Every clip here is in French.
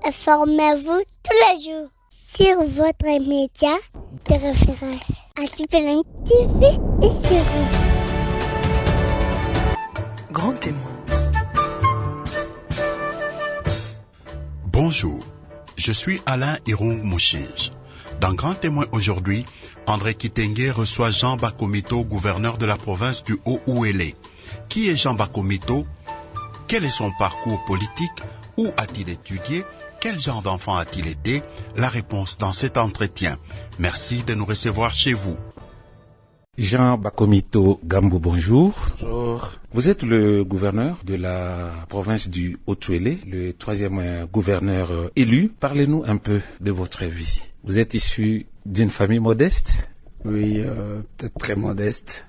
Informez-vous tous les jours sur votre média de référence. Altiperin TV et sur Grand témoin. Bonjour, je suis Alain Hiroun Mouchinge. Dans Grand Témoin aujourd'hui, André Kitenge reçoit Jean Bakomito, gouverneur de la province du Haut-Uélé. Qui est Jean Bakomito? Quel est son parcours politique? Où a-t-il étudié? Quel genre d'enfant a-t-il été? La réponse dans cet entretien. Merci de nous recevoir chez vous. Jean Bakomito Gambo, bonjour. Bonjour. Vous êtes le gouverneur de la province du Haut-Uélé, le troisième gouverneur élu. Parlez-nous un peu de votre vie. Vous êtes issu d'une famille modeste? Oui, peut-être très modeste.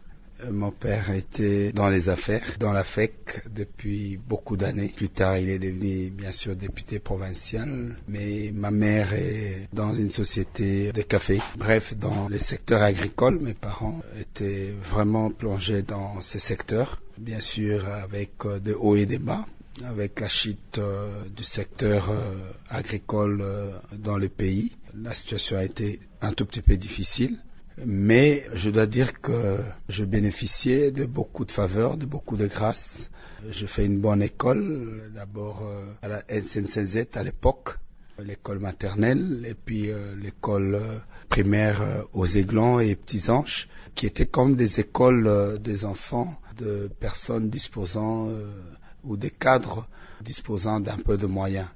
Mon père était dans les affaires, dans la FEC depuis beaucoup d'années. Plus tard, il est devenu bien sûr député provincial, mais ma mère est dans une société de café. Bref, dans le secteur agricole, mes parents étaient vraiment plongés dans ce secteur, bien sûr avec de hauts et des bas, avec la chute du secteur agricole dans le pays. La situation a été un tout petit peu difficile. Mais je dois dire que je bénéficiais de beaucoup de faveurs, de beaucoup de grâces. Je fais une bonne école, d'abord à la NCNZ à l'époque, l'école maternelle, et puis l'école primaire aux Aiglons et Petits Anges, qui étaient comme des écoles des enfants, de personnes disposant ou des cadres disposant d'un peu de moyens.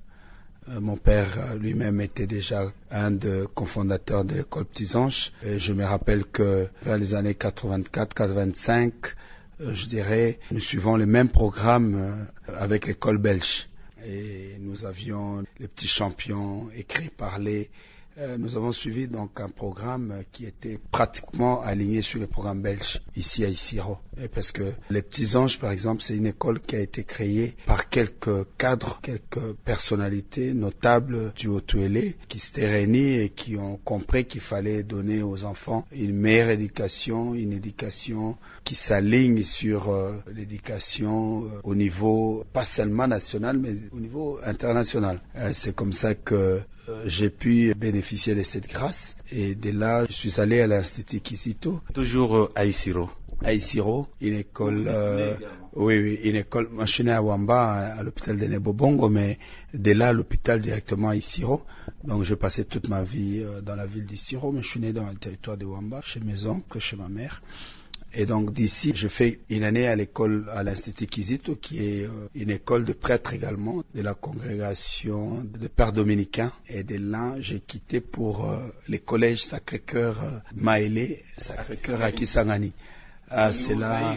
Mon père lui-même était déjà un des cofondateurs de l'école Petits Anges. Et je me rappelle que vers les années 84-85, je dirais, nous suivons le même programme avec l'école belge. Et nous avions les petits champions écrits, parlés. Nous avons suivi donc un programme qui était pratiquement aligné sur le programme belge ici à Isiro. Et parce que les Petits Anges, par exemple, c'est une école qui a été créée par quelques cadres, quelques personnalités notables du Haut-Uélé qui s'étaient réunis et qui ont compris qu'il fallait donner aux enfants une meilleure éducation, une éducation qui s'aligne sur l'éducation au niveau pas seulement national, mais au niveau international. C'est comme ça que j'ai pu bénéficier de cette grâce et de là, je suis allé à l'Institut Kizito. Toujours à Isiro. À Isiro, une école, oui, une école. Moi, je suis né à Wamba, à l'hôpital de Nebobongo, mais de là, à l'hôpital directement à Isiro. Donc, j'ai passé toute ma vie dans la ville d'Isiro, mais je suis né dans le territoire de Wamba, chez mes oncles, chez ma mère. Et donc d'ici, je fais une année à l'école, à l'Institut Kizito, qui est une école de prêtres également, de la congrégation de pères dominicains. Et de là, j'ai quitté pour les collèges Sacré-Cœur Maélé, Sacré-Cœur à Kisangani. C'est là,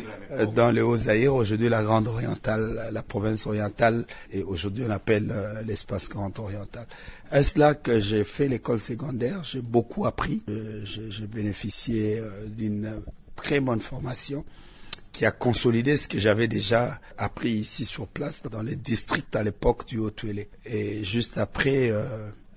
dans le Haut-Zaïre, aujourd'hui la Grande Orientale, la province orientale, et aujourd'hui on appelle l'espace Grand Oriental. Est-ce là que j'ai fait l'école secondaire? J'ai beaucoup appris. J'ai bénéficié d'une très bonne formation qui a consolidé ce que j'avais déjà appris ici sur place dans les districts à l'époque du Haut-Uélé. Et juste après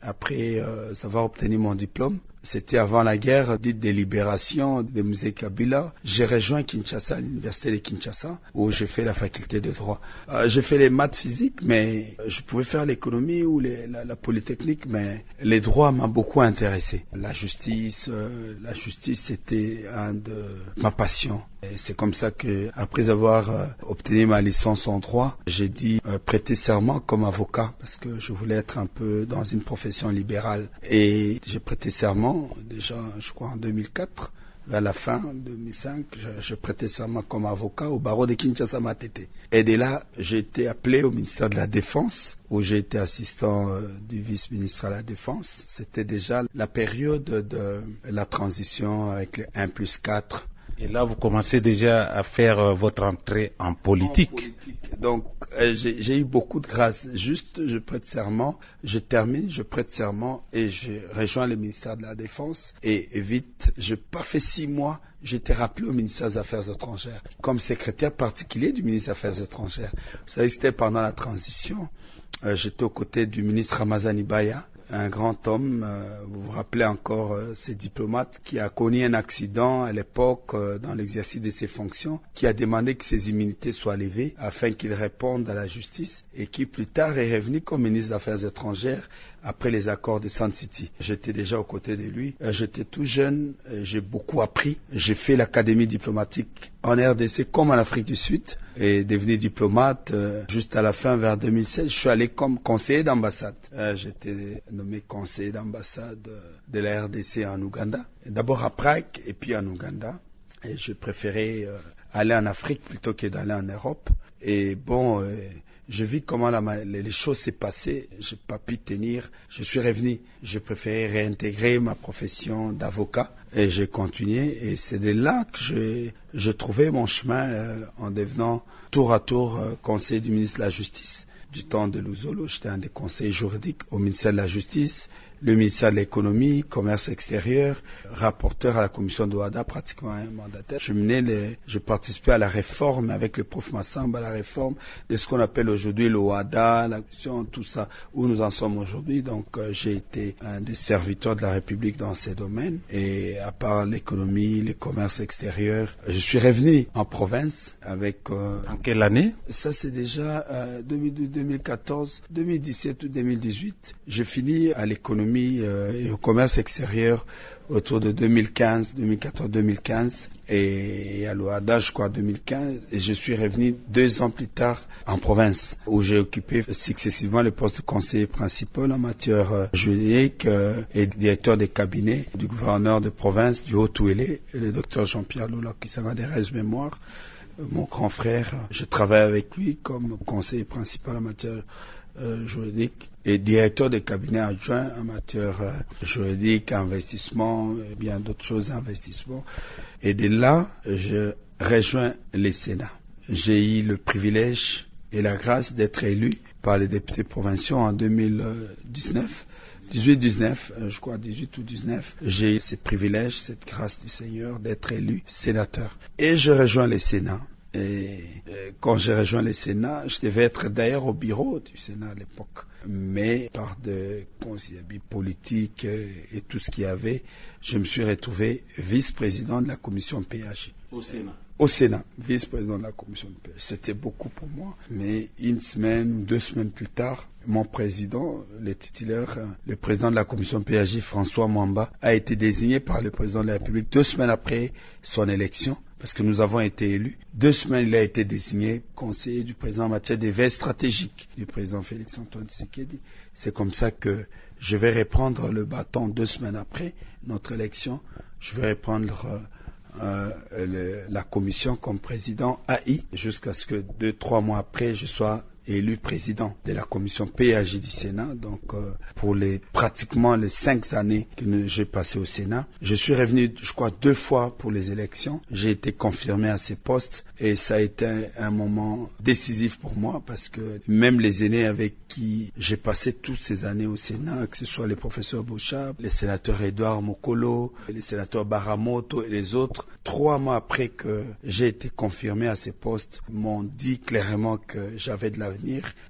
avoir obtenu mon diplôme, c'était avant la guerre dite de libération de Musée Kabila. J'ai rejoint Kinshasa, l'université de Kinshasa, où j'ai fait la faculté de droit. J'ai fait les maths physiques, mais je pouvais faire l'économie ou la polytechnique, mais les droits m'ont beaucoup intéressé. La justice, c'était un de ma passion. Et c'est comme ça que, après avoir obtenu ma licence en droit, j'ai dit prêter serment comme avocat, parce que je voulais être un peu dans une profession libérale. Et j'ai prêté serment déjà, je crois, en 2004. Vers la fin 2005, je prêtais serment comme avocat au barreau de Kinshasa Matete. Et de là, j'ai été appelé au ministère de la Défense, où j'ai été assistant du vice-ministre à la Défense. C'était déjà la période de la transition avec le 1+4. Et là, vous commencez déjà à faire votre entrée en politique. Donc, j'ai eu beaucoup de grâce. Juste, je prête serment, je termine, je prête serment et je rejoins le ministère de la Défense. Et vite, je n'ai pas fait 6 mois, j'étais rappelé au ministère des Affaires étrangères comme secrétaire particulier du ministère des Affaires étrangères. Vous savez, c'était pendant la transition. J'étais aux côtés du ministre Ramazani Baya. un grand homme. Vous vous rappelez encore ce diplomate qui a connu un accident à l'époque dans l'exercice de ses fonctions, qui a demandé que ses immunités soient levées afin qu'il réponde à la justice et qui plus tard est revenu comme ministre des Affaires étrangères après les accords de Sun City. J'étais déjà aux côtés de lui. J'étais tout jeune, j'ai beaucoup appris. J'ai fait l'académie diplomatique en RDC comme en Afrique du Sud et devenu diplomate juste à la fin vers 2016. Je suis allé comme conseiller d'ambassade. J'étais nommé conseiller d'ambassade de la RDC en Ouganda. D'abord à Prague et puis en Ouganda. Et j'ai préféré aller en Afrique plutôt que d'aller en Europe. Et bon, je vis comment les choses s'est passées. J'ai pas pu tenir. Je suis revenu. J'ai préféré réintégrer ma profession d'avocat et j'ai continué. Et c'est de là que j'ai trouvé mon chemin en devenant tour à tour conseiller du ministre de la Justice. Du temps de Luzolo, j'étais un des conseillers juridiques au ministère de la Justice, le ministère de l'Économie, Commerce extérieur, rapporteur à la commission d'OADA, pratiquement un mandataire. Je participais à la réforme avec le prof Massamba, à la réforme de ce qu'on appelle aujourd'hui l'OADA, la commission, tout ça, où nous en sommes aujourd'hui. Donc j'ai été un des serviteurs de la République dans ces domaines. Et à part l'économie, le commerce extérieur, je suis revenu en province avec... En quelle année? Ça c'est déjà 2014, 2017 ou 2018. Je finis à l'économie et au commerce extérieur autour de 2014-2015 et à l'OADA je crois 2015 et je suis revenu 2 ans plus tard en province où j'ai occupé successivement le poste de conseiller principal en matière juridique et directeur des cabinets du gouverneur de province du Haut-Ouélé, le docteur Jean-Pierre Lola qui s'en a des rêves mémoire. Mon grand frère, je travaille avec lui comme conseiller principal en matière juridique et directeur de cabinet adjoint en matière juridique, investissement et bien d'autres choses, investissement. Et de là, je rejoins le Sénat. J'ai eu le privilège et la grâce d'être élu par les députés provinciaux en 2019. 18 ou 19, j'ai eu ce privilège, cette grâce du Seigneur d'être élu sénateur. Et je rejoins le Sénat. Et quand j'ai rejoint le Sénat, je devais être d'ailleurs au bureau du Sénat à l'époque. Mais par de conciliabilité politique et tout ce qu'il y avait, je me suis retrouvé vice-président de la commission PAJ. Au Sénat? Au Sénat, vice-président de la commission de PAJ. C'était beaucoup pour moi. Mais une semaine ou 2 semaines plus tard, mon président, le titulaire, le président de la commission PAJ, François Mwamba, a été désigné par le président de la République 2 semaines après son élection. Parce que nous avons été élus. 2 semaines, il a été désigné conseiller du président en matière des veilles stratégiques du président Félix-Antoine Tshisekedi. C'est comme ça que je vais reprendre le bâton 2 semaines après notre élection. Je vais reprendre la commission comme président AI jusqu'à ce que 2-3 mois après, je sois élu président de la commission PAJ du Sénat. Donc pour pratiquement les 5 années que j'ai passées au Sénat, je suis revenu je crois 2 fois pour les élections. J'ai été confirmé à ces postes et ça a été un moment décisif pour moi parce que même les aînés avec qui j'ai passé toutes ces années au Sénat, que ce soit les professeurs Bochab, les sénateurs Edouard Mokolo, les sénateurs Baramoto et les autres, 3 mois après que j'ai été confirmé à ces postes, m'ont dit clairement que j'avais de l'avenir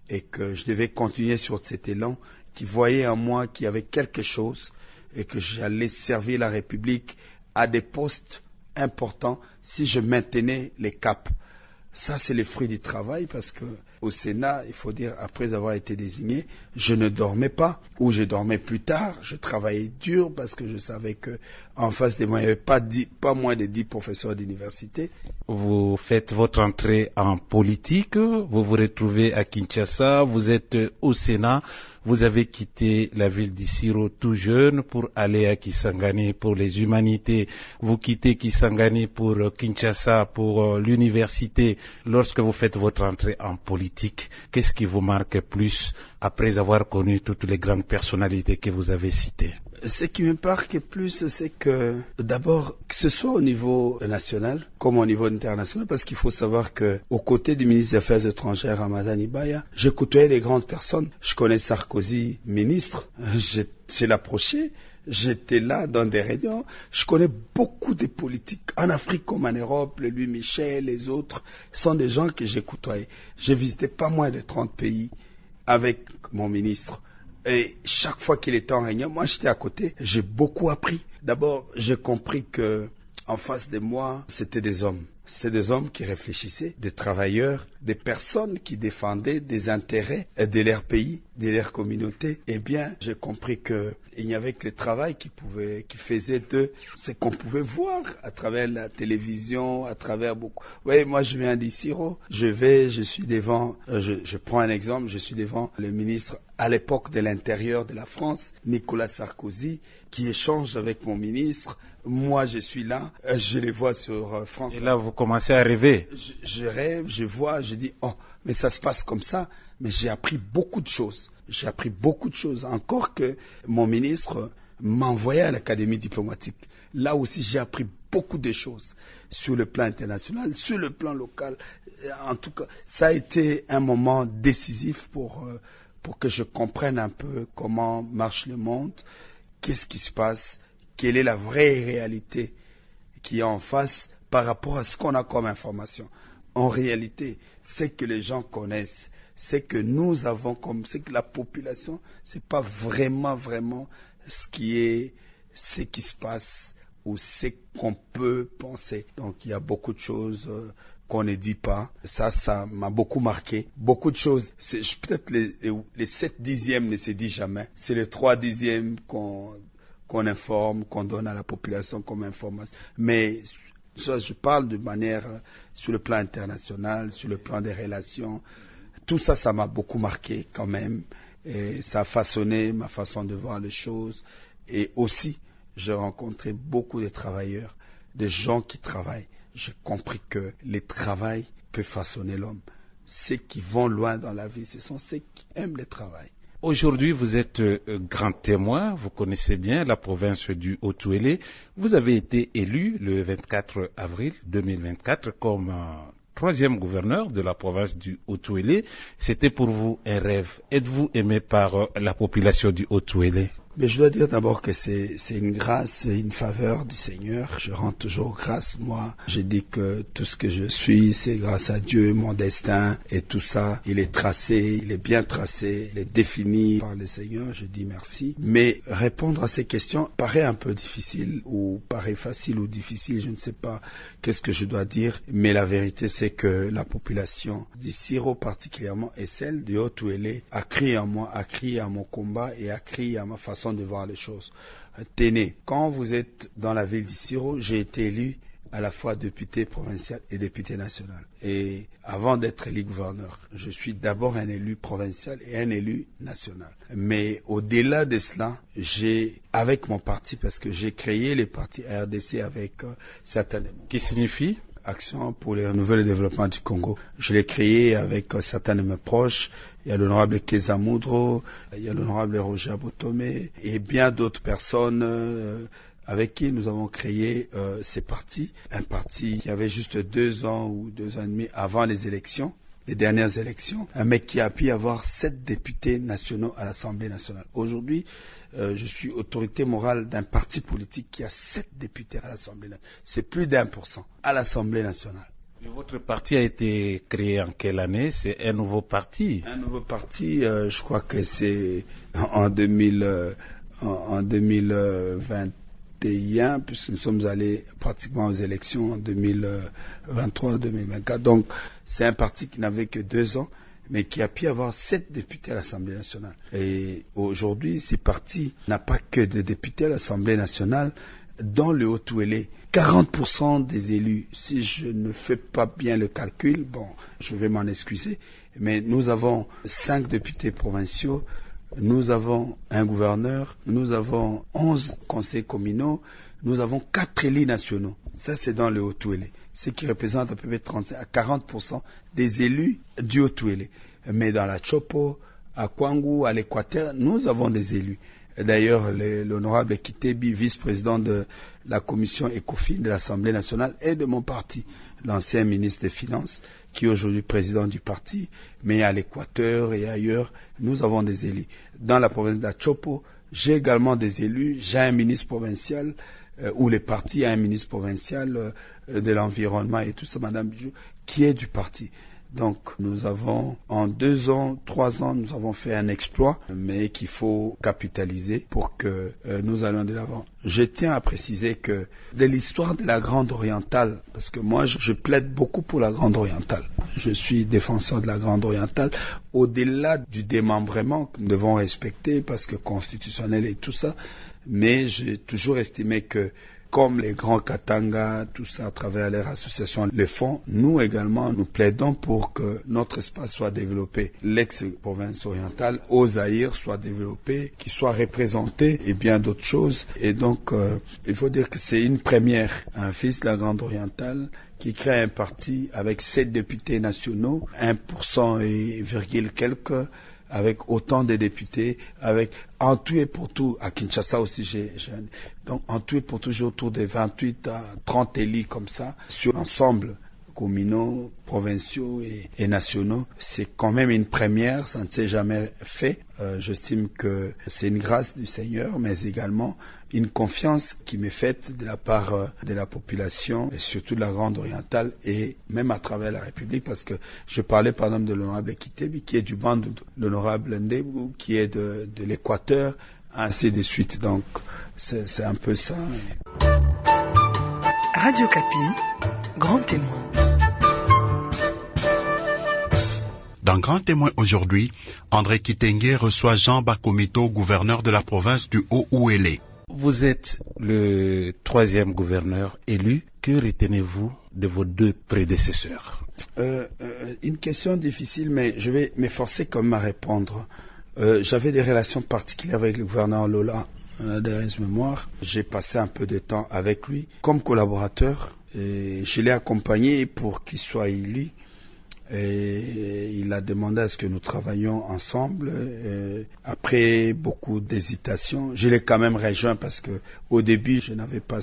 et que je devais continuer sur cet élan, qui voyait en moi qu'il y avait quelque chose et que j'allais servir la République à des postes importants si je maintenais les caps. Ça, c'est le fruit du travail parce que au Sénat, il faut dire, après avoir été désigné, je ne dormais pas ou je dormais plus tard. Je travaillais dur parce que je savais que en face de moi, il n'y avait pas moins de 10 professeurs d'université. Vous faites votre entrée en politique, vous vous retrouvez à Kinshasa, vous êtes au Sénat, vous avez quitté la ville d'Issiro tout jeune pour aller à Kisangani pour les humanités. Vous quittez Kisangani pour Kinshasa pour l'université. Lorsque vous faites votre entrée en politique, qu'est-ce qui vous marque plus après avoir connu toutes les grandes personnalités que vous avez citées? Ce qui me marque plus, c'est que d'abord, que ce soit au niveau national comme au niveau international, parce qu'il faut savoir que aux côtés du ministre des Affaires étrangères, Ramadan Ibaya, je côtoyais des grandes personnes. Je connais Sarkozy, ministre. Je l'approchais. J'étais là dans des réunions. Je connais beaucoup de politiques en Afrique comme en Europe. Le Louis Michel, les autres sont des gens que j'ai côtoyés. J'ai visité pas moins de 30 pays avec mon ministre. Et chaque fois qu'il était en réunion, moi j'étais à côté, j'ai beaucoup appris. D'abord, j'ai compris que en face de moi, c'était des hommes. C'est des hommes qui réfléchissaient, des travailleurs, des personnes qui défendaient des intérêts de leur pays, de leur communauté. Eh bien, j'ai compris que il n'y avait que le travail qui faisait de ce qu'on pouvait voir à travers la télévision, à travers beaucoup. Oui, moi je viens d'Issiro, je suis devant, je prends un exemple, je suis devant le ministre à l'époque de l'Intérieur de la France, Nicolas Sarkozy, qui échange avec mon ministre. Moi, je suis là, je les vois sur France. Et là, vous commencez à rêver. Je rêve, je vois, je dis, oh, mais ça se passe comme ça. Mais j'ai appris beaucoup de choses. J'ai appris beaucoup de choses. Encore que mon ministre m'a envoyé à l'Académie diplomatique. Là aussi, j'ai appris beaucoup de choses sur le plan international, sur le plan local. En tout cas, ça a été un moment décisif pour que je comprenne un peu comment marche le monde, qu'est-ce qui se passe, quelle est la vraie réalité qui est en face par rapport à ce qu'on a comme information. En réalité, c'est que les gens connaissent, c'est que nous avons comme, c'est que la population, c'est pas vraiment ce qui se passe ou ce qu'on peut penser. Donc il y a beaucoup de choses qu'on ne dit pas. Ça m'a beaucoup marqué. Beaucoup de choses. Peut-être les 7 dixièmes ne se disent jamais. C'est les 3 dixièmes qu'on informe, qu'on donne à la population comme information. Mais ça, je parle de manière sur le plan international, sur le plan des relations. Tout ça, ça m'a beaucoup marqué quand même. Et ça a façonné ma façon de voir les choses. Et aussi, j'ai rencontré beaucoup de travailleurs, des gens qui travaillent. J'ai compris que le travail peut façonner l'homme. Ceux qui vont loin dans la vie, ce sont ceux qui aiment le travail. Aujourd'hui, vous êtes grand témoin, vous connaissez bien la province du Haut-Uélé. Vous avez été élu le 24 avril 2024 comme troisième gouverneur de la province du Haut-Uélé. C'était pour vous un rêve. Êtes-vous aimé par la population du Haut-Uélé? Mais je dois dire d'abord que c'est une grâce, une faveur du Seigneur. Je rends toujours grâce. Moi, je dis que tout ce que je suis, c'est grâce à Dieu, mon destin et tout ça. Il est tracé, il est bien tracé, il est défini par le Seigneur. Je dis merci. Mais répondre à ces questions paraît un peu difficile ou paraît facile ou difficile. Je ne sais pas qu'est-ce que je dois dire. Mais la vérité, c'est que la population d'Issiro particulièrement et celle du Haut-Uélé a crié en moi, a crié à mon combat et a crié à ma façon de voir les choses. Tenez, quand vous êtes dans la ville d'Issiro, j'ai été élu à la fois député provincial et député national. Et avant d'être élu gouverneur, je suis d'abord un élu provincial et un élu national. Mais au-delà de cela, avec mon parti, parce que j'ai créé le parti RDC avec certains... Qui signifie Action pour le renouveler le développement du Congo. Je l'ai créé avec certains de mes proches. Il y a l'honorable Keza Moudro, il y a l'honorable Roger Abotomé et bien d'autres personnes avec qui nous avons créé ces partis. Un parti qui avait juste 2 ans ou 2 ans et demi avant les élections, les dernières élections, mais qui a pu avoir 7 députés nationaux à l'Assemblée nationale. Aujourd'hui, je suis autorité morale d'un parti politique qui a 7 députés à l'Assemblée nationale. C'est plus d'1% à l'Assemblée nationale. Et votre parti a été créé en quelle année? C'est un nouveau parti? Un nouveau parti, je crois que c'est en 2021, puisque nous sommes allés pratiquement aux élections en 2023-2024. Donc, c'est un parti qui n'avait que 2 ans, mais qui a pu avoir 7 députés à l'Assemblée nationale. Et aujourd'hui, ce parti n'a pas que de députés à l'Assemblée nationale. Dans le Haut-Uélé, 40% des élus, si je ne fais pas bien le calcul, bon, je vais m'en excuser, mais nous avons 5 députés provinciaux, nous avons un gouverneur, nous avons 11 conseils communaux, nous avons 4 élus nationaux. Ça, c'est dans le Haut-Uélé, ce qui représente à peu près 35 à 40% des élus du Haut-Uélé. Mais dans la Chopo, à Kwangu, à l'Équateur, nous avons des élus. D'ailleurs, l'honorable Kitebi, vice-président de la commission ECOFIN de l'Assemblée nationale, est de mon parti, l'ancien ministre des Finances, qui est aujourd'hui président du parti, mais à l'Équateur et ailleurs, nous avons des élus. Dans la province de la Chopo, j'ai également des élus, j'ai un ministre provincial, où le parti a un ministre provincial de l'environnement et tout ça, Madame Bijou, qui est du parti. Donc nous avons, en 2 ans, 3 ans, nous avons fait un exploit, mais qu'il faut capitaliser pour que nous allions de l'avant. Je tiens à préciser que de l'histoire de la Grande Orientale, parce que moi je plaide beaucoup pour la Grande Orientale, je suis défenseur de la Grande Orientale, au-delà du démembrement que nous devons respecter parce que constitutionnel et tout ça, mais j'ai toujours estimé que comme les grands Katanga, tout ça à travers leurs associations le font, nous également nous plaidons pour que notre espace soit développé, l'ex-province orientale, au Zaïre soit développé, qu'il soit représenté et bien d'autres choses. Et donc il faut dire que c'est une première, un fils de la Grande Orientale qui crée un parti avec 7 députés nationaux, 1% et virgule quelques, avec autant de députés, avec en tout et pour tout, à Kinshasa aussi, donc en tout et pour tout, j'ai autour de 28 à 30 élus comme ça, sur l'ensemble communaux, provinciaux et nationaux. C'est quand même une première, ça ne s'est jamais fait. J'estime que c'est une grâce du Seigneur, mais également une confiance qui m'est faite de la part de la population, et surtout de la Grande Orientale, et même à travers la République, parce que je parlais par exemple de l'honorable Kitebi, qui est du banc de l'honorable Ndebou, qui est de l'Équateur, ainsi de suite. Donc c'est un peu ça. Radio Kapi, grand témoin. Dans Grand Témoin aujourd'hui, André Kitenge reçoit Jean Bakomito, gouverneur de la province du Haut-Ouélé. Vous êtes le 3e gouverneur élu. Que retenez-vous de vos 2 prédécesseurs? Une question difficile, mais je vais m'efforcer quand même à répondre. J'avais des relations particulières avec le gouverneur Lola d'Aires Mémoire. J'ai passé un peu de temps avec lui comme collaborateur. Et je l'ai accompagné pour qu'il soit élu. Et il a demandé à ce que nous travaillions ensemble. Après beaucoup d'hésitation, je l'ai quand même rejoint parce que au début je n'avais pas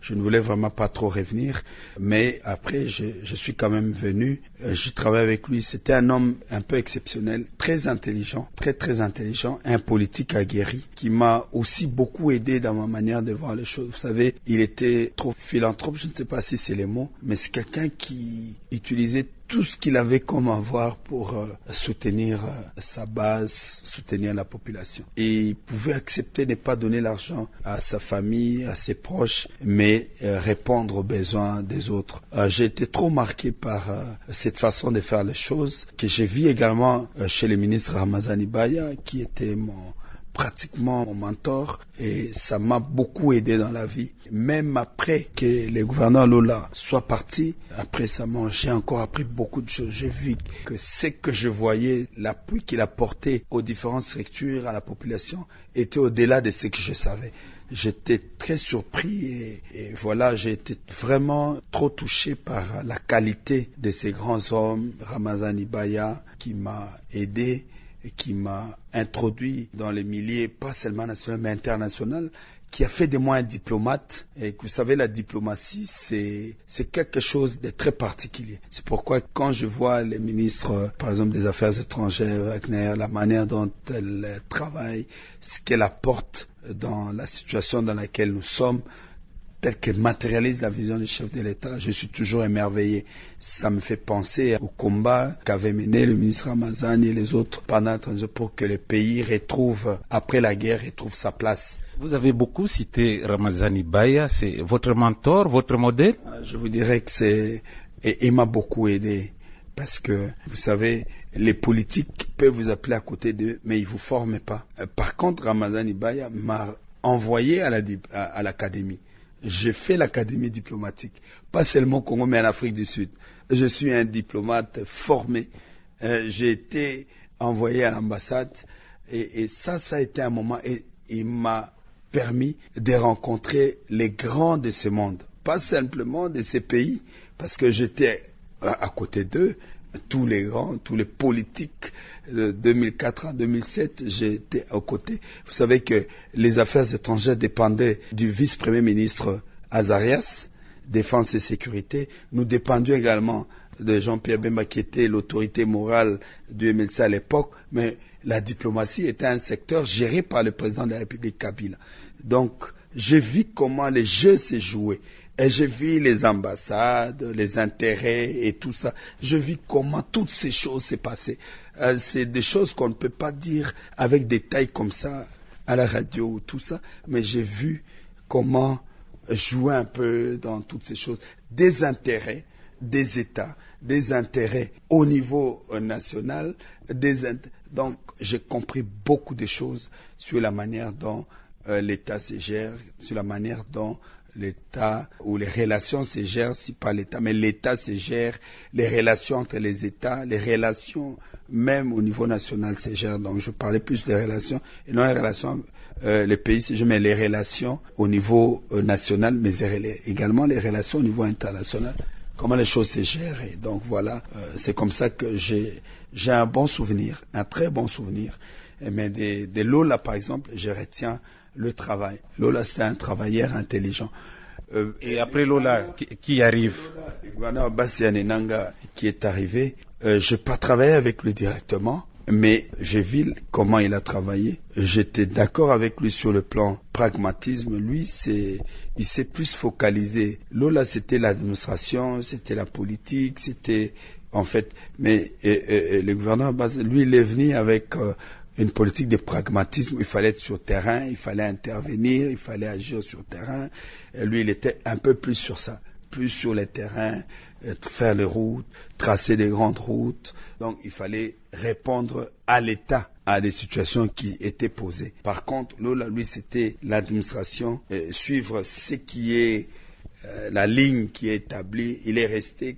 je ne voulais vraiment pas trop revenir. Mais après je suis quand même venu. J'ai travaillé avec lui. C'était un homme un peu exceptionnel, très intelligent, très intelligent, un politique aguerri qui m'a aussi beaucoup aidé dans ma manière de voir les choses. Vous savez, il était trop philanthrope, je ne sais pas si c'est les mots, mais c'est quelqu'un qui utilisait tout ce qu'il avait comme avoir pour soutenir sa base, soutenir la population. Et il pouvait accepter de ne pas donner l'argent à sa famille, à ses proches, mais répondre aux besoins des autres. J'ai été trop marqué par cette façon de faire les choses, que j'ai vu également chez le ministre Ramazani Baya, qui était pratiquement mon mentor, et ça m'a beaucoup aidé dans la vie. Même après que le gouverneur Lola soit parti, après ça, j'ai encore appris beaucoup de choses. J'ai vu que ce que je voyais, l'appui qu'il apportait aux différentes structures, à la population, était au-delà de ce que je savais. J'étais très surpris et voilà, j'ai été vraiment trop touché par la qualité de ces grands hommes, Ramazani Baya, qui m'a aidé, et qui m'a introduit dans les milieux, pas seulement national, mais international, qui a fait de moi un diplomate. Et que vous savez, la diplomatie, c'est quelque chose de très particulier. C'est pourquoi quand je vois les ministres, par exemple, des Affaires étrangères, Wagner, la manière dont elle travaille, ce qu'elle apporte dans la situation dans laquelle nous sommes, tel qu'elle matérialise la vision du chef de l'État, je suis toujours émerveillé. Ça me fait penser au combat qu'avaient mené le ministre Ramazani et les autres pendant la transition pour que le pays retrouve, après la guerre, retrouve sa place. Vous avez beaucoup cité Ramazani Baya, c'est votre mentor, votre modèle? Je vous dirais que il m'a beaucoup aidé. Parce que, vous savez, les politiques peuvent vous appeler à côté d'eux, mais ils ne vous forment pas. Par contre, Ramazani Baya m'a envoyé à l'académie. J'ai fait l'académie diplomatique, pas seulement au Congo, mais en Afrique du Sud. Je suis un diplomate formé. J'ai été envoyé à l'ambassade et ça a été un moment et il m'a permis de rencontrer les grands de ce monde, pas simplement de ces pays, parce que j'étais à côté d'eux, tous les grands, tous les politiques de 2004 à 2007, j'étais aux côtés. Vous savez que les affaires étrangères dépendaient du vice-premier ministre Azarias, Défense et Sécurité. Nous dépendions également de Jean-Pierre Bemba, qui était l'autorité morale du MLC à l'époque, mais la diplomatie était un secteur géré par le président de la République Kabila. Donc, j'ai vu comment les jeux se jouaient. Et j'ai vu les ambassades, les intérêts et tout ça. Je vis comment toutes ces choses s'est passées. C'est des choses qu'on ne peut pas dire avec des détails comme ça à la radio ou tout ça. Mais j'ai vu comment jouer un peu dans toutes ces choses. Des intérêts des États, des intérêts au niveau national. Donc j'ai compris beaucoup de choses sur la manière dont l'État se gère, sur la manière dont l'État ou les relations se gèrent, si pas l'État, mais l'État se gère, les relations entre les États, les relations même au niveau national se gèrent. Donc je parlais plus des relations et non les relations, les pays se gèrent, mais les relations au niveau national, mais également les relations au niveau international. Comment les choses se gèrent. Et donc voilà, c'est comme ça que j'ai un bon souvenir, un très bon souvenir. Mais de Lola, par exemple, je retiens le travail. Lola, c'est un travailleur intelligent. Et après Lola, qui arrive? Lola Bassianenanga qui est arrivé. Je n'ai pas travaillé avec lui directement, mais j'ai vu comment il a travaillé. J'étais d'accord avec lui sur le plan pragmatisme. Lui, il s'est plus focalisé. Lola, c'était l'administration, c'était la politique, c'était en fait. Mais le gouverneur Basse, lui, il est venu avec une politique de pragmatisme. Il fallait être sur le terrain, il fallait intervenir, il fallait agir sur le terrain. Et lui, il était un peu plus sur ça, plus sur le terrain, faire les routes, tracer des grandes routes. Donc, il fallait répondre à l'État, à des situations qui étaient posées. Par contre, Lola, lui, c'était l'administration, suivre ce qui est la ligne qui est établie. Il est resté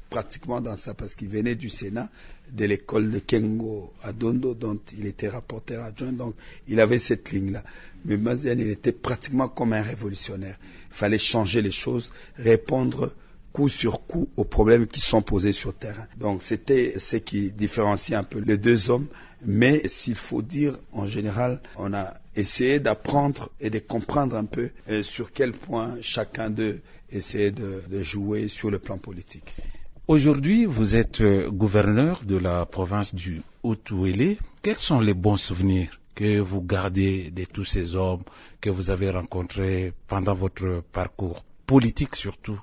pratiquement dans ça parce qu'il venait du Sénat, de l'école de Kengo à Dondo, dont il était rapporteur adjoint, donc il avait cette ligne-là. Mais Baziane, il était pratiquement comme un révolutionnaire. Il fallait changer les choses, répondre coup sur coup aux problèmes qui sont posés sur le terrain. Donc c'était ce qui différencie un peu les deux hommes. Mais s'il faut dire, en général, on a essayé d'apprendre et de comprendre un peu sur quel point chacun d'eux essayait de jouer sur le plan politique. Aujourd'hui, vous êtes gouverneur de la province du Haut-Ouélé. Quels sont les bons souvenirs que vous gardez de tous ces hommes que vous avez rencontrés pendant votre parcours politique surtout,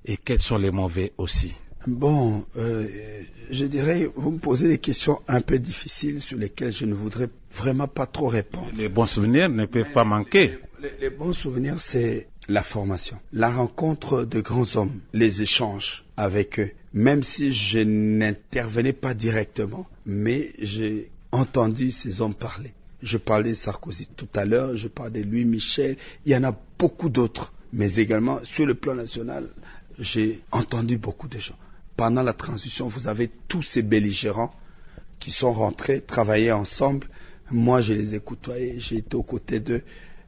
et quels sont les mauvais aussi? Bon, je dirais, vous me posez des questions un peu difficiles sur lesquelles je ne voudrais vraiment pas trop répondre. Les bons souvenirs ne peuvent pas manquer. Les bons souvenirs, c'est la formation, la rencontre de grands hommes, les échanges avec eux. Même si je n'intervenais pas directement, mais j'ai entendu ces hommes parler. Je parlais de Sarkozy tout à l'heure, je parlais de Louis Michel, il y en a beaucoup d'autres. Mais également, sur le plan national, j'ai entendu beaucoup de gens. Pendant la transition, vous avez tous ces belligérants qui sont rentrés, travailler ensemble. Moi, je les ai côtoyés, j'ai été aux côtés d'eux.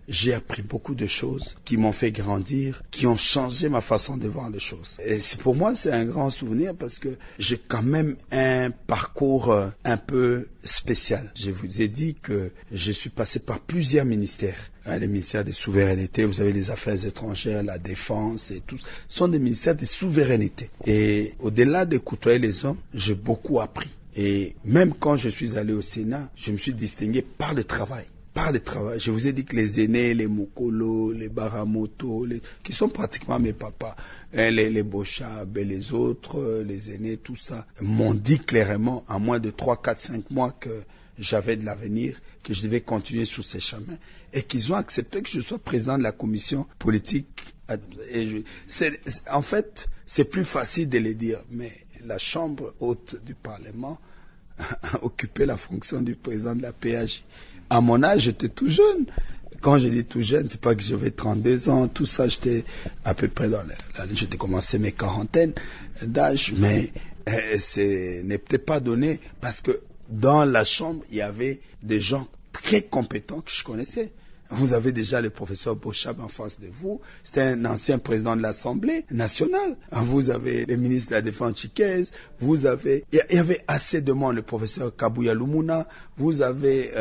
J'ai appris beaucoup de choses qui m'ont fait grandir, qui ont changé ma façon de voir les choses. Et pour moi, c'est un grand souvenir parce que j'ai quand même un parcours un peu spécial. Je vous ai dit que je suis passé par plusieurs ministères. Les ministères des souverainetés, vous avez les affaires étrangères, la défense et tout. Ce sont des ministères des souverainetés. Et au-delà de côtoyer les hommes, j'ai beaucoup appris. Et même quand je suis allé au Sénat, je me suis distingué par le travail. Par le travail. Je vous ai dit que les aînés, les Mokolo, les Baramoto, qui sont pratiquement mes papas, les Bochab et les autres, les aînés, tout ça, m'ont dit clairement, à moins de 3, 4, 5 mois que j'avais de l'avenir, que je devais continuer sur ces chemins, et qu'ils ont accepté que je sois président de la commission politique. En fait, c'est plus facile de le dire, mais la chambre haute du Parlement a occupé la fonction du président de la PAJ. À mon âge, j'étais tout jeune. Quand je dis tout jeune, c'est pas que j'avais 32 ans, tout ça, j'étais à peu près j'étais commencé mes quarantaines d'âge, mais ce n'était pas donné parce que dans la chambre, il y avait des gens très compétents que je connaissais. Vous avez déjà le professeur Bochab en face de vous. C'était un ancien président de l'Assemblée nationale. Vous avez le ministre de la Défense Chiquez. Vous avez, il y avait assez de monde, le professeur Kabuya Lumuna. Vous avez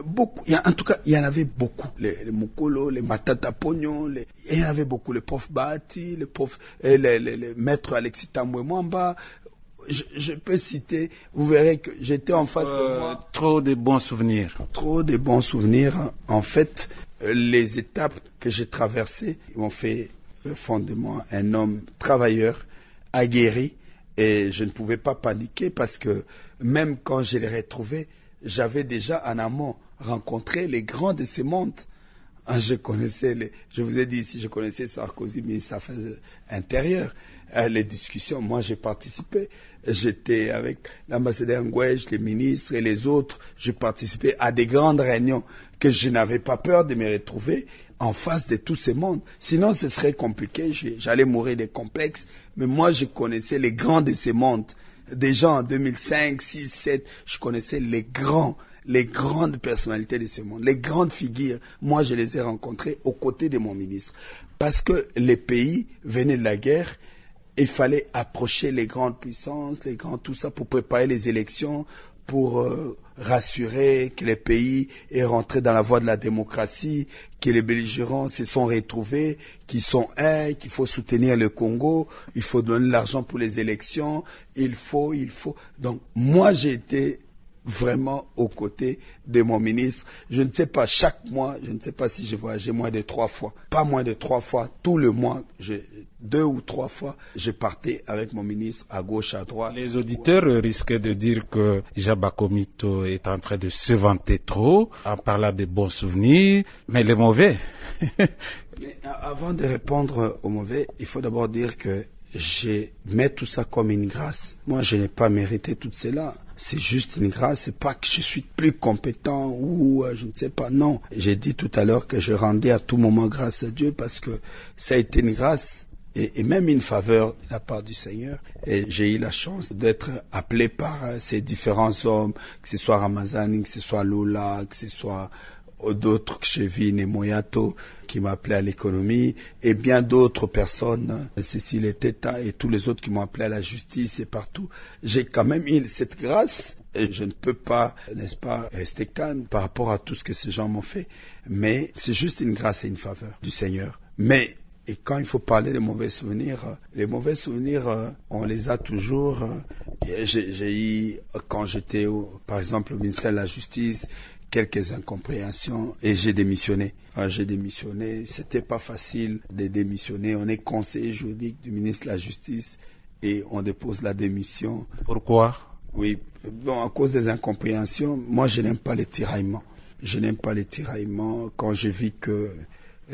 beaucoup. En tout cas, il y en avait beaucoup. Les Mukolo, les Matata Pognon, il y en avait beaucoup. Le prof Bahati, le maître Alexis Tambwe Mwamba. Je peux citer, vous verrez que j'étais en face de moi. Trop de bons souvenirs. Trop de bons souvenirs. En fait, les étapes que j'ai traversées m'ont fait fond de moi un homme travailleur, aguerri, et je ne pouvais pas paniquer parce que même quand je les retrouvais, j'avais déjà en amont rencontré les grands de ce monde. Je connaissais, je vous ai dit ici, je connaissais Sarkozy, ministre des Affaires intérieures. Les discussions, moi j'ai participé. J'étais avec l'ambassadeur Ngouèche, les ministres et les autres. Je participais à des grandes réunions que je n'avais pas peur de me retrouver en face de tout ce monde. Sinon, ce serait compliqué. J'allais mourir des complexes. Mais moi, je connaissais les grands de ce monde. Déjà en 2005, 6, 7, je connaissais les grandes personnalités de ce monde, les grandes figures. Moi, je les ai rencontrées aux côtés de mon ministre. Parce que les pays venaient de la guerre. Il fallait approcher les grandes puissances, tout ça, pour préparer les élections, pour rassurer que les pays est rentré dans la voie de la démocratie, que les belligérants se sont retrouvés, qu'ils sont qu'il faut soutenir le Congo, il faut donner l'argent pour les élections, il faut. Donc, moi, j'ai été vraiment aux côtés de mon ministre. Je ne sais pas, chaque mois, je ne sais pas si j'ai voyagé moins de 3 fois. Pas moins de 3 fois, tout le mois, 2 ou 3 fois, je partais avec mon ministre à gauche, à droite. Les auditeurs risquaient de dire que Jean Bakomito est en train de se vanter trop, en parlant des bons souvenirs, mais les mauvais. Mais avant de répondre aux mauvais, il faut d'abord dire que je mets tout ça comme une grâce. Moi, je n'ai pas mérité tout cela. C'est juste une grâce. C'est pas que je suis plus compétent ou je ne sais pas. Non. J'ai dit tout à l'heure que je rendais à tout moment grâce à Dieu parce que ça a été une grâce et même une faveur de la part du Seigneur. Et j'ai eu la chance d'être appelé par ces différents hommes, que ce soit Ramazani, que ce soit Lula, que ce soit d'autres, Chevine et Moyato, qui m'appelaient à l'économie, et bien d'autres personnes, Cécile Teta et tous les autres qui m'ont appelé à la justice et partout. J'ai quand même eu cette grâce, et je ne peux pas, n'est-ce pas, rester calme par rapport à tout ce que ces gens m'ont fait. Mais c'est juste une grâce et une faveur du Seigneur. Mais, et quand il faut parler des mauvais souvenirs, les mauvais souvenirs, on les a toujours. J'ai eu, quand j'étais, par exemple, au ministère de la Justice, quelques incompréhensions et j'ai démissionné. C'était pas facile de démissionner. On est conseiller juridique du ministre de la Justice et on dépose la démission. Pourquoi? Oui, bon, à cause des incompréhensions, moi je n'aime pas les tiraillements. Quand j'ai vu que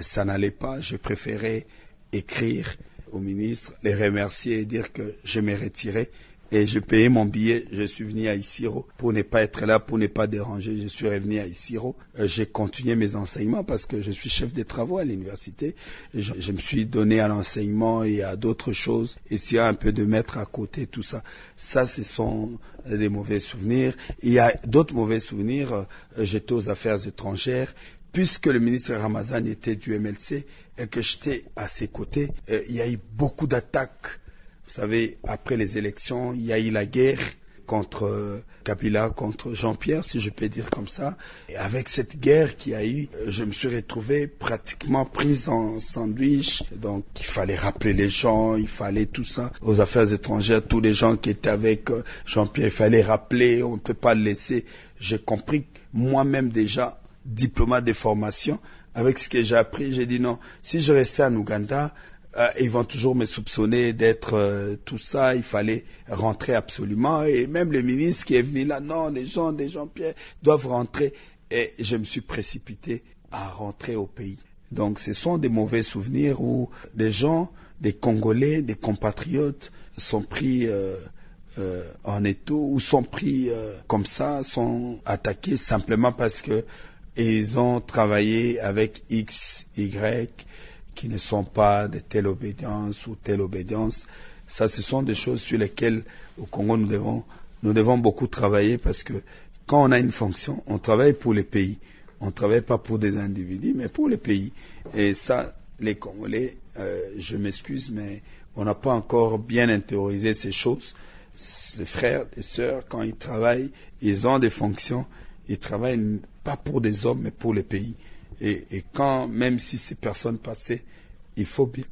ça n'allait pas, je préférais écrire au ministre, les remercier et dire que je me retirais. Et je payais mon billet, je suis venu à Isiro pour ne pas être là, pour ne pas déranger. Je suis revenu à Isiro. J'ai continué mes enseignements parce que je suis chef de travaux à l'université. Je me suis donné à l'enseignement et à d'autres choses. Essayer un peu de mettre à côté tout ça. Ça, ce sont des mauvais souvenirs. Il y a d'autres mauvais souvenirs. J'étais aux affaires étrangères. Puisque le ministre Ramazani était du MLC et que j'étais à ses côtés, il y a eu beaucoup d'attaques. Vous savez, après les élections, il y a eu la guerre contre Kabila, contre Jean-Pierre, si je peux dire comme ça. Et avec cette guerre qu'il y a eu, je me suis retrouvé pratiquement pris en sandwich. Donc, il fallait rappeler les gens, il fallait tout ça. Aux affaires étrangères, tous les gens qui étaient avec Jean-Pierre, il fallait rappeler, on ne peut pas le laisser. J'ai compris moi-même déjà, diplomate de formation, avec ce que j'ai appris, j'ai dit non, si je restais en Ouganda, ils vont toujours me soupçonner d'être tout ça, il fallait rentrer absolument. Et même le ministre qui est venu là, non, les gens des Jean-Pierre doivent rentrer. Et je me suis précipité à rentrer au pays. Donc ce sont des mauvais souvenirs où des gens, des Congolais, des compatriotes sont pris en étau ou sont pris comme ça, sont attaqués simplement parce que ils ont travaillé avec X, Y, qui ne sont pas de telle obédience ou telle obédience. Ça, ce sont des choses sur lesquelles, au Congo, nous devons beaucoup travailler parce que quand on a une fonction, on travaille pour les pays. On ne travaille pas pour des individus, mais pour les pays. Et ça, les Congolais, je m'excuse, mais on n'a pas encore bien intériorisé ces choses. Ces frères et sœurs, quand ils travaillent, ils ont des fonctions. Ils travaillent pas pour des hommes, mais pour les pays. Et quand, même si ces personnes passaient, il faut bien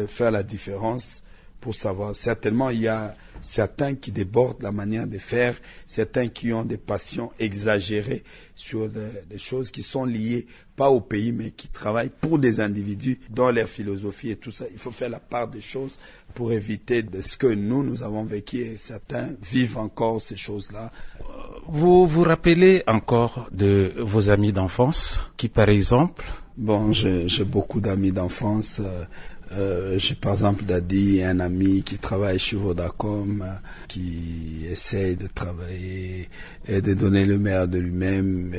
faire la différence pour savoir. Certainement, il y a certains qui débordent la manière de faire, certains qui ont des passions exagérées sur des choses qui sont liées pas au pays, mais qui travaillent pour des individus dans leur philosophie et tout ça. Il faut faire la part des choses pour éviter de ce que nous avons vécu et certains vivent encore ces choses-là. Vous vous rappelez encore de vos amis d'enfance qui, par exemple? Bon, j'ai beaucoup d'amis d'enfance. J'ai par exemple Dadi, un ami qui travaille chez Vodacom, qui essaye de travailler et de donner le meilleur de lui-même.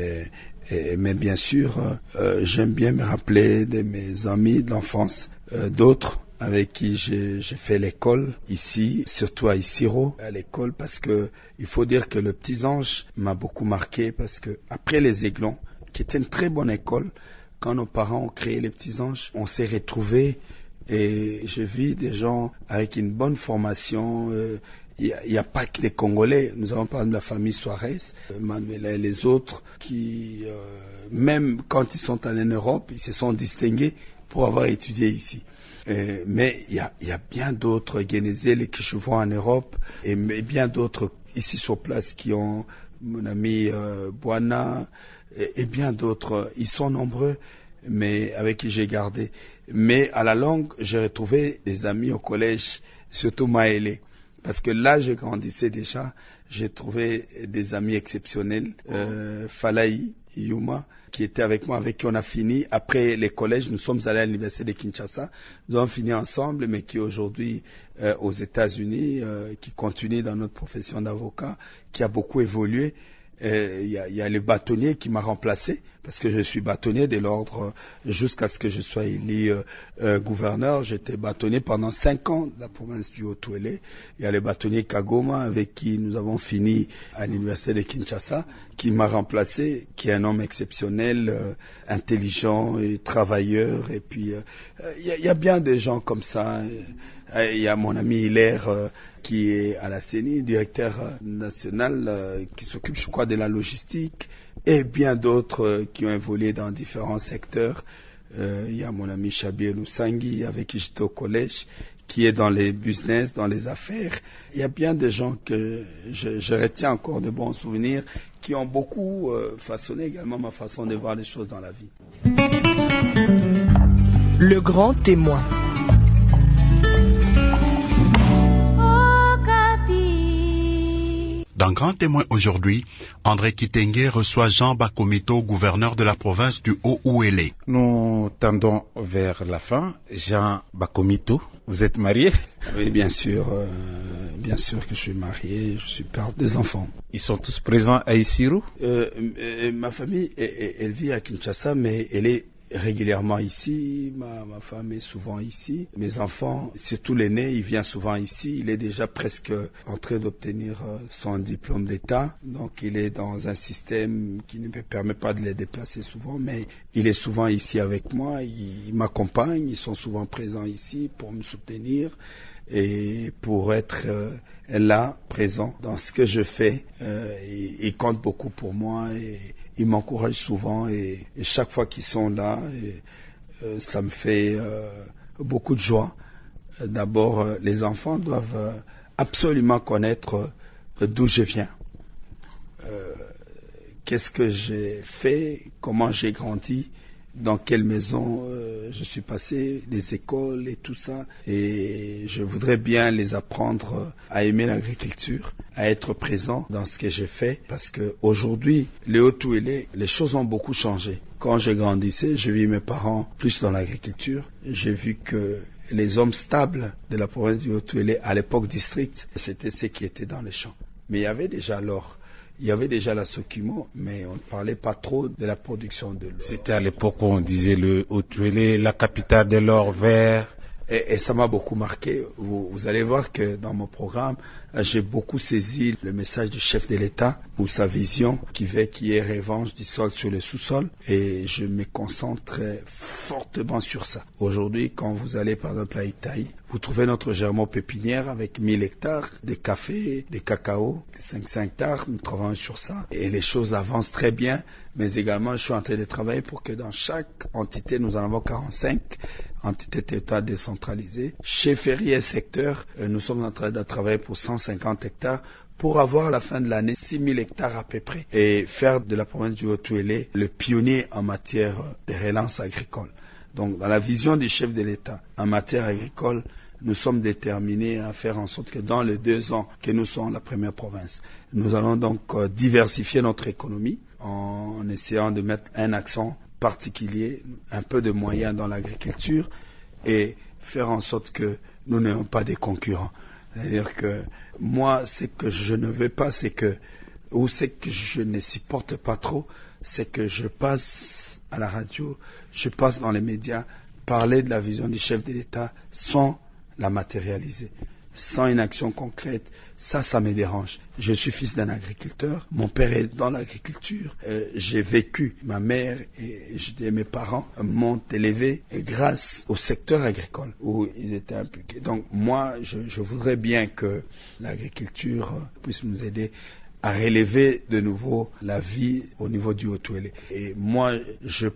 Mais bien sûr, j'aime bien me rappeler de mes amis de l'enfance, d'autres avec qui j'ai fait l'école ici, surtout à Isiro, à l'école, parce que il faut dire que le Petit Ange m'a beaucoup marqué, parce que après les Aiglons, qui était une très bonne école, quand nos parents ont créé les Petits Anges, on s'est retrouvés et j'ai vu des gens avec une bonne formation. Il n'y a pas que les Congolais. Nous avons par exemple la famille Suarez, Manuela et les autres qui, même quand ils sont allés en Europe, ils se sont distingués pour avoir étudié ici. Mais il y a bien d'autres Guénézés que je vois en Europe et bien d'autres ici sur place qui ont mon ami Boana et bien d'autres. Ils sont nombreux, mais avec qui j'ai gardé. Mais à la longue, j'ai retrouvé des amis au collège, surtout Maëlé. Parce que là, je grandissais déjà, j'ai trouvé des amis exceptionnels. Falaï, Yuma, qui était avec moi, avec qui on a fini. Après les collèges, nous sommes allés à l'université de Kinshasa. Nous avons fini ensemble, mais qui aujourd'hui aux États-Unis, qui continue dans notre profession d'avocat, qui a beaucoup évolué. Il y a le bâtonnier qui m'a remplacé, parce que je suis bâtonnier de l'ordre jusqu'à ce que je sois élu gouverneur. J'étais bâtonnier pendant 5 ans de la province du Haut-Touélé. Il y a le bâtonnier Kagoma, avec qui nous avons fini à l'université de Kinshasa, qui m'a remplacé, qui est un homme exceptionnel, intelligent et travailleur. Et puis, il y a bien des gens comme ça. Il y a mon ami Hilaire qui est à la CENI, directeur national, qui s'occupe, je crois, de la logistique, et bien d'autres qui ont évolué dans différents secteurs. Il y a mon ami Chabir Lusangui, avec qui j'étais au collège, qui est dans les business, dans les affaires. Il y a bien de gens que je retiens encore de bons souvenirs, qui ont beaucoup façonné également ma façon de voir les choses dans la vie. Le grand témoin. Dans Grand Témoin aujourd'hui, André Kitenge reçoit Jean Bakomito, gouverneur de la province du Haut-Ouélé. Nous tendons vers la fin. Jean Bakomito, vous êtes marié? Oui, bien sûr que je suis marié, je suis père de 2 enfants. Ils sont tous présents à Isiro? Ma famille, elle vit à Kinshasa, mais elle est régulièrement ici. Ma femme est souvent ici. Mes enfants, surtout l'aîné, il vient souvent ici. Il est déjà presque en train d'obtenir son diplôme d'État. Donc il est dans un système qui ne me permet pas de les déplacer souvent, mais il est souvent ici avec moi. Il m'accompagne. Ils sont souvent présents ici pour me soutenir et pour être là, présent dans ce que je fais. Ils comptent beaucoup pour moi et ils m'encouragent souvent et chaque fois qu'ils sont là, ça me fait beaucoup de joie. D'abord, les enfants doivent absolument connaître d'où je viens. Qu'est-ce que j'ai fait, comment j'ai grandi, dans quelle maison je suis passé, les écoles et tout ça. Et je voudrais bien les apprendre à aimer l'agriculture, à être présent dans ce que j'ai fait. Parce qu'aujourd'hui, le Haut-Touélé, les choses ont beaucoup changé. Quand je grandissais, j'ai vu mes parents plus dans l'agriculture. J'ai vu que les hommes stables de la province du Haut-Touélé, à l'époque district, c'était ceux qui étaient dans les champs. Mais il y avait déjà l'or. Il y avait déjà la Sokimo, mais on ne parlait pas trop de la production de l'or. C'était à l'époque où on disait le Haut-Touélé, la capitale de l'or vert. Et ça m'a beaucoup marqué. Vous allez voir que dans mon programme, j'ai beaucoup saisi le message du chef de l'État ou sa vision qui veut qu'il y ait revanche du sol sur le sous-sol. Et je me concentre fortement sur ça. Aujourd'hui, quand vous allez par exemple à Itaï, vous trouvez notre germeau pépinière avec 1000 hectares de café, de cacao, 500 hectares. Nous travaillons sur ça. Et les choses avancent très bien. Mais également, je suis en train de travailler pour que dans chaque entité, nous en avons 45 entité territoriale décentralisée. Chez Ferry et Secteur, nous sommes en train de travailler pour 150 hectares pour avoir à la fin de l'année 6000 hectares à peu près et faire de la province du Haut-Uélé le pionnier en matière de relance agricole. Donc, dans la vision du chef de l'État en matière agricole, nous sommes déterminés à faire en sorte que dans les 2 ans que nous sommes la première province, nous allons donc diversifier notre économie en essayant de mettre un accent particulier, un peu de moyens dans l'agriculture et faire en sorte que nous n'ayons pas des concurrents. C'est-à-dire que moi, ce que je ne veux pas, c'est que je ne supporte pas trop, c'est que je passe à la radio, je passe dans les médias, parler de la vision du chef de l'État sans la matérialiser, sans une action concrète. Ça me dérange. Je suis fils d'un agriculteur, mon père est dans l'agriculture, j'ai vécu, ma mère et mes parents m'ont élevé grâce au secteur agricole où ils étaient impliqués. Donc moi, je voudrais bien que l'agriculture puisse nous aider à relever de nouveau la vie au niveau du Haut-Uélé. Et moi, je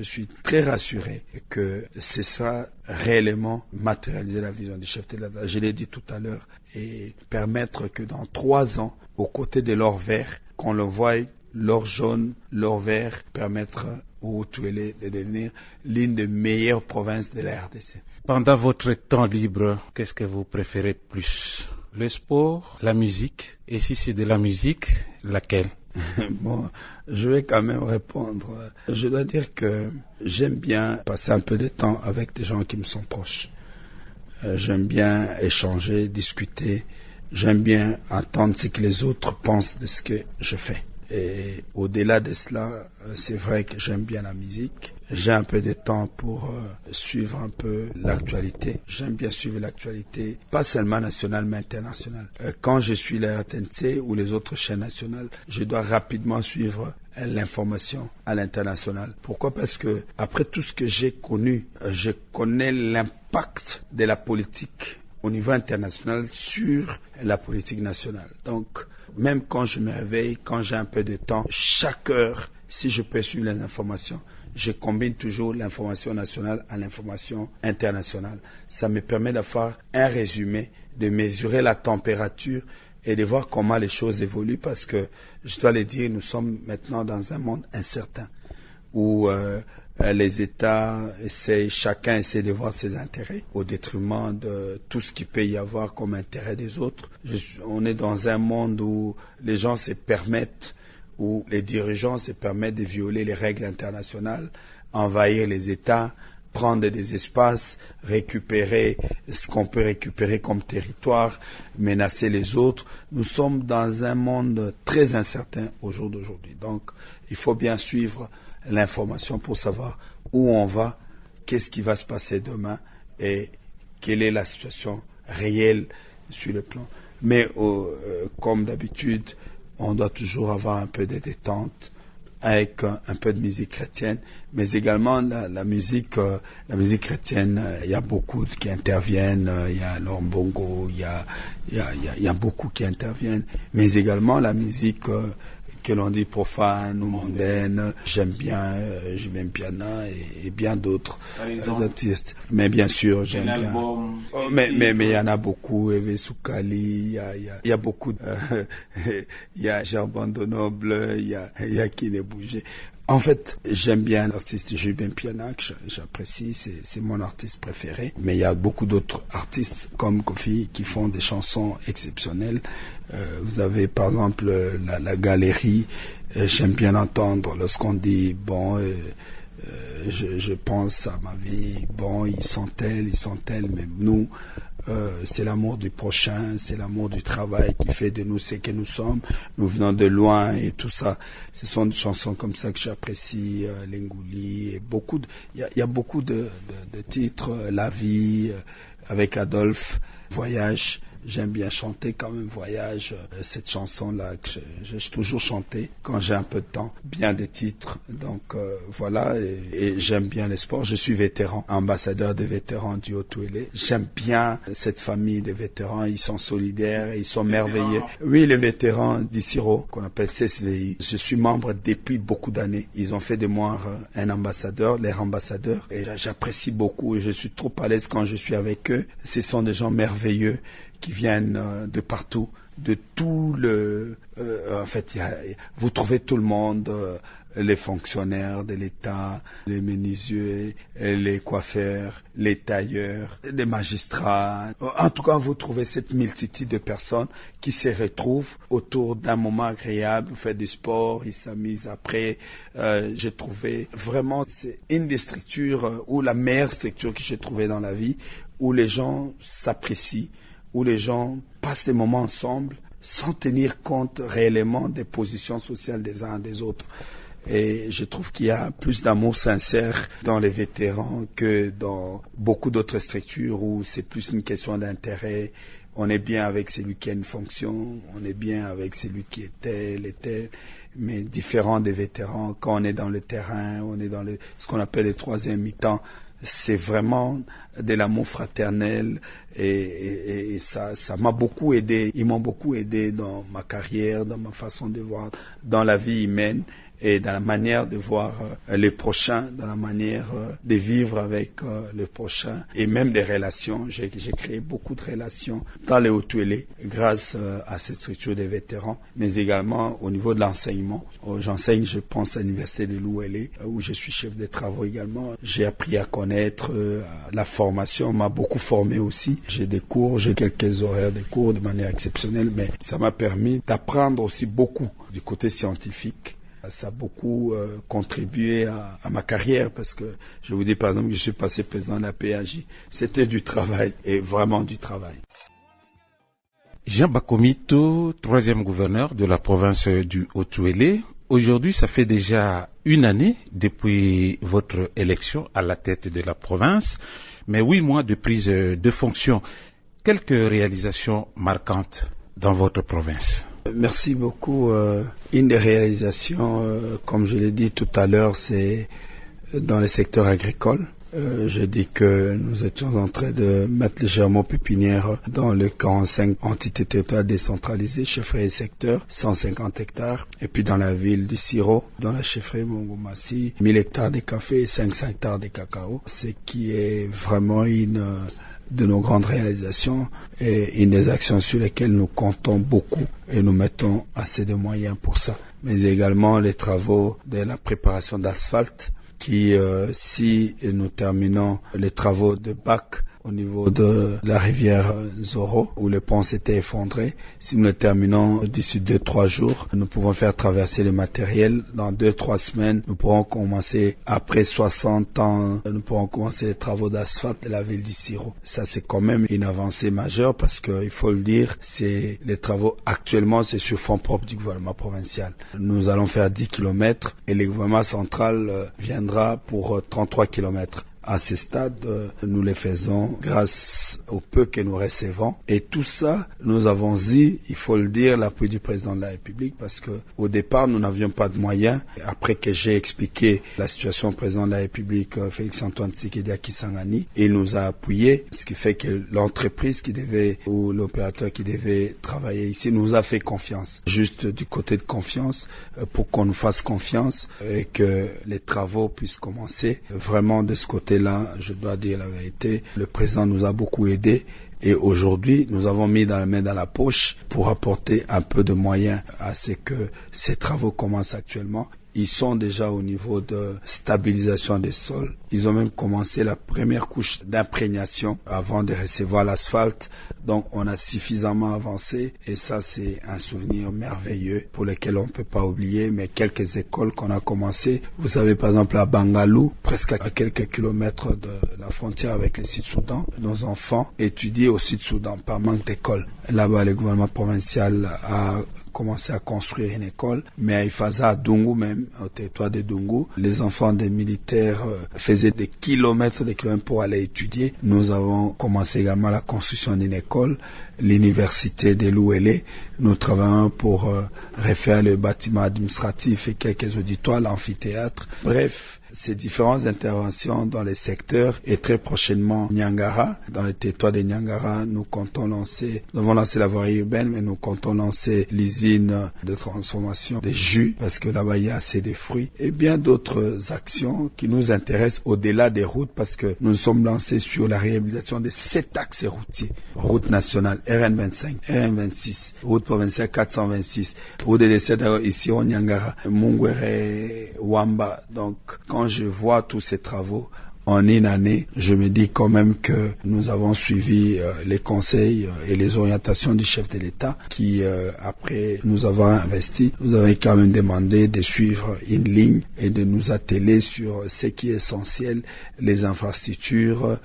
suis très rassuré que c'est ça réellement matérialiser la vision du chef de l'État. Je l'ai dit tout à l'heure, et permettre que dans 3 ans, aux côtés de l'or vert, qu'on le voie, l'or jaune, l'or vert, permettre au Haut-Uélé de devenir l'une des meilleures provinces de la RDC. Pendant votre temps libre, qu'est-ce que vous préférez plus ? Le sport, la musique, et si c'est de la musique, laquelle? Bon, je vais quand même répondre. Je dois dire que j'aime bien passer un peu de temps avec des gens qui me sont proches. J'aime bien échanger, discuter. J'aime bien entendre ce que les autres pensent de ce que je fais. Et au-delà de cela, c'est vrai que j'aime bien la musique. J'ai un peu de temps pour suivre un peu l'actualité. J'aime bien suivre l'actualité, pas seulement nationale, mais internationale. Quand je suis la RTNC ou les autres chaînes nationales, je dois rapidement suivre l'information à l'international. Pourquoi? Parce que après tout ce que j'ai connu, je connais l'impact de la politique au niveau international sur la politique nationale. Donc, même quand je me réveille, quand j'ai un peu de temps, chaque heure, si je peux suivre les informations, je combine toujours l'information nationale à l'information internationale. Ça me permet d'avoir un résumé, de mesurer la température et de voir comment les choses évoluent parce que, je dois le dire, nous sommes maintenant dans un monde incertain où les États chacun essaie de voir ses intérêts au détriment de tout ce qu'il peut y avoir comme intérêt des autres. On est dans un monde où les gens se permettent, où les dirigeants se permettent de violer les règles internationales, envahir les États, prendre des espaces, récupérer ce qu'on peut récupérer comme territoire, menacer les autres. Nous sommes dans un monde très incertain au jour d'aujourd'hui. Donc, il faut bien suivre l'information pour savoir où on va, qu'est-ce qui va se passer demain et quelle est la situation réelle sur le plan. Mais comme d'habitude, on doit toujours avoir un peu de détente avec un peu de musique chrétienne, mais également la musique chrétienne. Il y a beaucoup qui interviennent, il y a l'ombongo, il y a beaucoup qui interviennent, mais également la musique que l'on dit profane ou mondaine. J'aime bien Piana et bien d'autres artistes. Mais bien sûr, j'aime bien. Mais il y en a beaucoup. Eve Soukali, il y a beaucoup. Il y a Gerban Donoble, il y a Kine Bougé. En fait, j'aime bien l'artiste Julien Piana, que j'apprécie, c'est mon artiste préféré. Mais il y a beaucoup d'autres artistes comme Kofi qui font des chansons exceptionnelles. Vous avez par exemple la galerie. J'aime bien entendre lorsqu'on dit je pense à ma vie, ils sont tels, mais nous, c'est l'amour du prochain, c'est l'amour du travail qui fait de nous ce que nous sommes. Nous venons de loin et tout ça. Ce sont des chansons comme ça que j'apprécie, Lengouli, et il y a beaucoup de titres, La vie, avec Adolphe, Voyage. J'aime bien chanter quand même, Voyage, cette chanson-là que j'ai toujours chanté quand j'ai un peu de temps. Bien des titres, donc voilà, et j'aime bien les sports. Je suis vétéran, ambassadeur des vétérans du Haut-Touélé. J'aime bien cette famille des vétérans, ils sont solidaires, ils sont merveilleux. Oui, les vétérans d'Issiro, qu'on appelle CSVI. Je suis membre depuis beaucoup d'années. Ils ont fait de moi un ambassadeur, leur ambassadeur, et j'apprécie beaucoup et je suis trop à l'aise quand je suis avec eux. Ce sont des gens merveilleux qui viennent de partout, de tout le... en fait, vous trouvez tout le monde, les fonctionnaires de l'État, les menuisiers, les coiffeurs, les tailleurs, les magistrats. En tout cas, vous trouvez cette multitude de personnes qui se retrouvent autour d'un moment agréable, vous faites du sport, ils s'amusent après. J'ai trouvé vraiment, c'est une des structures, ou la meilleure structure que j'ai trouvée dans la vie, où les gens s'apprécient, où les gens passent des moments ensemble sans tenir compte réellement des positions sociales des uns et des autres. Et je trouve qu'il y a plus d'amour sincère dans les vétérans que dans beaucoup d'autres structures où c'est plus une question d'intérêt. On est bien avec celui qui a une fonction, on est bien avec celui qui est tel et tel, mais différent des vétérans. Quand on est dans le terrain, on est dans ce qu'on appelle le troisième mi-temps, c'est vraiment de l'amour fraternel et ça m'a beaucoup aidé. Ils m'ont beaucoup aidé dans ma carrière, dans ma façon de voir, dans la vie humaine et dans la manière de voir les prochains, dans la manière de vivre avec les prochains et même des relations. J'ai créé beaucoup de relations dans les Haut-Touélé grâce à cette structure des vétérans, mais également au niveau de l'enseignement. J'enseigne, je pense, à l'université de l'Ouélé où je suis chef de travaux également. J'ai appris à connaître la formation, m'a beaucoup formé aussi. J'ai des cours, j'ai quelques horaires de cours de manière exceptionnelle, mais ça m'a permis d'apprendre aussi beaucoup du côté scientifique. Ça a beaucoup contribué à ma carrière parce que je vous dis par exemple que je suis passé président de la PAJ. C'était du travail et vraiment du travail. Jean Bakomito, troisième gouverneur de la province du Haut-Touélé. Aujourd'hui, ça fait déjà une année depuis votre élection à la tête de la province, mais 8 mois de prise de fonction. Quelques réalisations marquantes dans votre province. Merci beaucoup. Une des réalisations, comme je l'ai dit tout à l'heure, c'est dans le secteur agricole. Je dis que nous étions en train de mettre légèrement pépinière dans le 45 entités territoriales décentralisées, chefferie et secteur, 150 hectares. Et puis dans la ville d'Issiro, dans la chefferie Mongomassi, 1000 hectares de café et 500 hectares de cacao. Ce qui est vraiment une de nos grandes réalisations et une des actions sur lesquelles nous comptons beaucoup et nous mettons assez de moyens pour ça. Mais également les travaux de la préparation d'asphalte qui, si nous terminons les travaux de bac au niveau de la rivière Zoro, où le pont s'était effondré, si nous le terminons d'ici 2-3 jours, nous pouvons faire traverser le matériel. Dans 2-3 semaines, nous pourrons commencer, après 60 ans, nous pourrons commencer les travaux d'asphalte de la ville d'Issiro. Ça, c'est quand même une avancée majeure parce que, il faut le dire, c'est les travaux actuellement, c'est sur fonds propres du gouvernement provincial. Nous allons faire 10 km et le gouvernement central viendra pour 33 km. À ce stade, nous les faisons grâce au peu que nous recevons. Et tout ça, nous avons eu, il faut le dire, l'appui du président de la République parce que au départ, nous n'avions pas de moyens. Après que j'ai expliqué la situation au président de la République, Félix-Antoine Tshisekedi à Kisangani, il nous a appuyés, ce qui fait que l'entreprise qui devait, ou l'opérateur qui devait travailler ici, nous a fait confiance. Juste du côté de confiance, pour qu'on nous fasse confiance et que les travaux puissent commencer. Vraiment de ce côté là, je dois dire la vérité, le président nous a beaucoup aidés et aujourd'hui, nous avons mis dans la main dans la poche pour apporter un peu de moyens à ce que ces travaux commencent actuellement. Ils sont déjà au niveau de stabilisation des sols. Ils ont même commencé la première couche d'imprégnation avant de recevoir l'asphalte. Donc, on a suffisamment avancé et ça, c'est un souvenir merveilleux pour lequel on ne peut pas oublier. Mais quelques écoles qu'on a commencé, vous savez, par exemple, à Bangalou, presque à quelques kilomètres de la frontière avec le Sud-Soudan, nos enfants étudient au Sud-Soudan par manque d'école. Là-bas, le gouvernement provincial a commencé à construire une école, mais à Ifaza, à Dungu même, au territoire de Dungu, les enfants des militaires faisaient des kilomètres pour aller étudier. Nous avons commencé également la construction d'une école, l'université de l'Ouélé. Nous travaillons pour refaire le bâtiment administratif et quelques auditoires, l'amphithéâtre. Bref, ces différentes interventions dans les secteurs et très prochainement Niangara. Dans le territoire de Niangara, nous avons lancé la voirie urbaine, mais nous comptons lancer l'usine de transformation des jus parce que là-bas il y a assez de fruits et bien d'autres actions qui nous intéressent au-delà des routes parce que nous sommes lancés sur la réhabilitation de 7 axes routiers. Route nationale RN25, RN26, route provinciale 426, route de décès ici au Niangara, Mungwere, Wamba. Donc, quand je vois tous ces travaux en une année, je me dis quand même que nous avons suivi les conseils et les orientations du chef de l'État qui, après nous avoir investi, nous avait quand même demandé de suivre une ligne et de nous atteler sur ce qui est essentiel, les infrastructures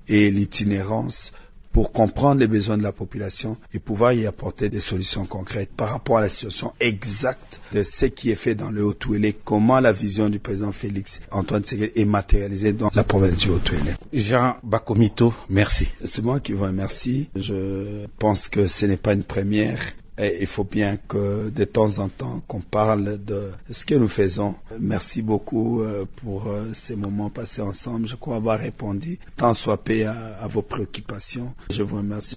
et l'itinérance, pour comprendre les besoins de la population et pouvoir y apporter des solutions concrètes par rapport à la situation exacte de ce qui est fait dans le Haut-Ouélé, comment la vision du président Félix Antoine Tshisekedi est matérialisée dans la province du Haut-Ouélé. Jean Bakomito, merci. C'est moi qui vous remercie. Je pense que ce n'est pas une première. Et il faut bien que de temps en temps qu'on parle de ce que nous faisons. Merci beaucoup pour ces moments passés ensemble. Je crois avoir répondu tant soit peu à vos préoccupations. Je vous remercie.